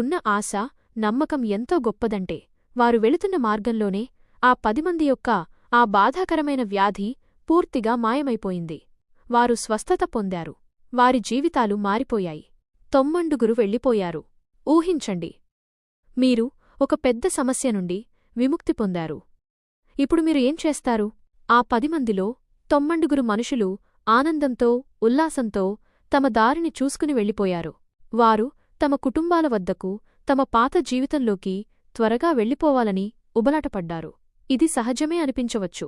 ఉన్న ఆశ, నమ్మకం ఎంతో గొప్పదంటే వారు వెళుతున్న మార్గంలోనే ఆ 10 మంది యొక్క ఆ బాధాకరమైన వ్యాధి పూర్తిగా మాయమైపోయింది. వారు స్వస్థత పొందారు. వారి జీవితాలు మారిపోయాయి. 9 వెళ్ళిపోయారు. ఊహించండి, మీరు ఒక పెద్ద సమస్య నుండి విముక్తి పొందారు. ఇప్పుడు మీరు ఏం చేస్తారు? ఆ 10 మందిలో 9 మనుషులు ఆనందంతో, ఉల్లాసంతో తమ దారిని చూసుకుని వెళ్ళిపోయారు. వారు తమ కుటుంబాల వద్దకు, తమ పాత జీవితంలోకి త్వరగా వెళ్ళిపోవాలని ఉబలాటపడ్డారు. ఇది సహజమే అనిపించవచ్చు.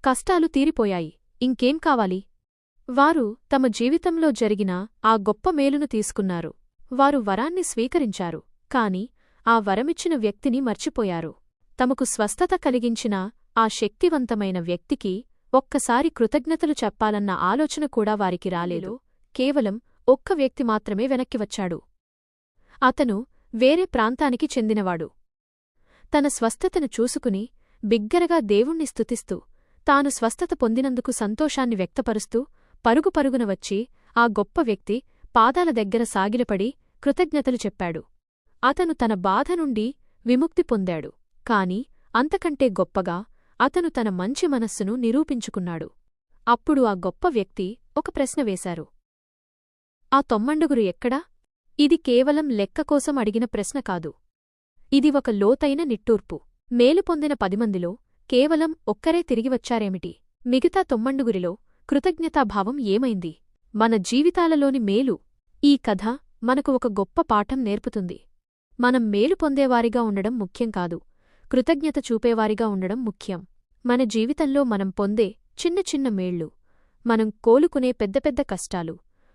కష్టాలు తీరిపోయాయి, ఇంకేం కావాలి? వారు తమ జీవితంలో జరిగిన ఆ గొప్ప మేలును తీసుకున్నారు. వారు వరాన్ని స్వీకరించారు, కాని ఆ వరమిచ్చిన వ్యక్తిని మర్చిపోయారు. తమకు స్వస్థత కలిగించిన ఆ శక్తివంతమైన వ్యక్తికి ఒక్కసారి కృతజ్ఞతలు చెప్పాలన్న ఆలోచన కూడా వారికి రాలేదు. కేవలం ఒక్క వ్యక్తి మాత్రమే వెనక్కి వచ్చాడు. అతను వేరే ప్రాంతానికి చెందినవాడు. తన స్వస్థతను చూసుకుని బిగ్గరగా దేవుణ్ణి స్తుతిస్తూ, తాను స్వస్థత పొందినందుకు సంతోషాన్ని వ్యక్తపరుస్తూ పరుగుపరుగున వచ్చి ఆ గొప్ప వ్యక్తి పాదాల దగ్గర సాగిలపడి కృతజ్ఞతలు చెప్పాడు. అతను తన బాధ నుండి విముక్తి పొందాడు. కాని అంతకంటే గొప్పగా అతను తన మంచి మనస్సును నిరూపించుకున్నాడు. అప్పుడు ఆ గొప్ప వ్యక్తి ఒక ప్రశ్న వేశారు. ఆ 9 ఎక్కడా? ఇది కేవలం లెక్క కోసం అడిగిన ప్రశ్న కాదు. ఇది ఒక లోతైన నిట్టూర్పు. మేలు పొందిన 10 మందిలో కేవలం ఒక్కరే తిరిగివచ్చారేమిటి? మిగతా 9లో కృతజ్ఞతాభావం ఏమైంది? మన జీవితాలలోని మేలు. ఈ కథ మనకు ఒక గొప్ప పాఠం నేర్పుతుంది. మనం మేలు పొందేవారిగా ఉండడం ముఖ్యం కాదు, కృతజ్ఞత చూపేవారిగా ఉండడం ముఖ్యం. మన జీవితంలో మనం పొందే చిన్న చిన్న మేళ్ళు, మనం కోలుకునే పెద్ద పెద్ద కష్టాలు,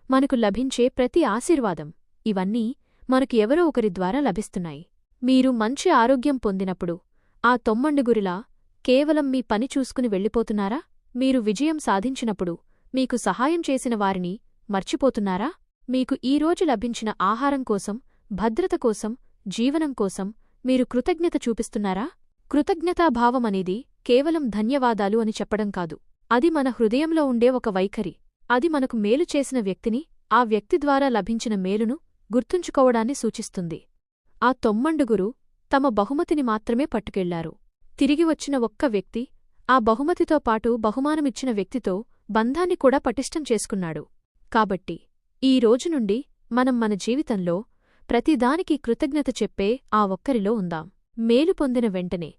మనకు లభించే ప్రతి ఆశీర్వాదం, ఇవన్నీ మనకు ఎవరో ఒకరి ద్వారా లభిస్తున్నాయి. మీరు మంచి ఆరోగ్యం పొందినప్పుడు ఆ 9లా కేవలం మీ పని చూసుకుని వెళ్ళిపోతున్నారా? మీరు విజయం సాధించినప్పుడు మీకు సహాయం చేసిన వారిని మర్చిపోతున్నారా? మీకు ఈరోజు లభించిన ఆహారం కోసం, భద్రత కోసం, జీవనం కోసం మీరు కృతజ్ఞత చూపిస్తున్నారా? కృతజ్ఞతాభావమనేది కేవలం ధన్యవాదాలు అని చెప్పడం కాదు. అది మన హృదయంలో ఉండే ఒక వైఖరి. అది మనకు మేలు చేసిన వ్యక్తిని, ఆ వ్యక్తి ద్వారా లభించిన మేలును గుర్తుంచుకోవడాన్ని సూచిస్తుంది. ఆ 9 తమ బహుమతిని మాత్రమే పట్టుకెళ్లారు. తిరిగి వచ్చిన ఒక్క వ్యక్తి ఆ బహుమతితో పాటు బహుమానమిచ్చిన వ్యక్తితో బంధాన్ని కూడా పటిష్టం చేసుకున్నాడు. కాబట్టి ఈ రోజు నుండి మనం మన జీవితంలో ప్రతిదానికి కృతజ్ఞత చెప్పే ఆ ఒక్కరిలో ఉందాం. మేలు పొందిన వెంటనే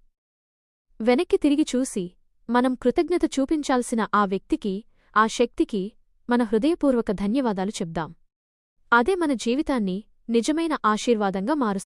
వెనక్కి తిరిగి చూసి మనం కృతజ్ఞత చూపించాల్సిన ఆ వ్యక్తికి, ఆ శక్తికి మన హృదయపూర్వక ధన్యవాదాలు చెప్దాం. అదే మన జీవితాన్ని నిజమైన ఆశీర్వాదంగా మారుస్తుంది.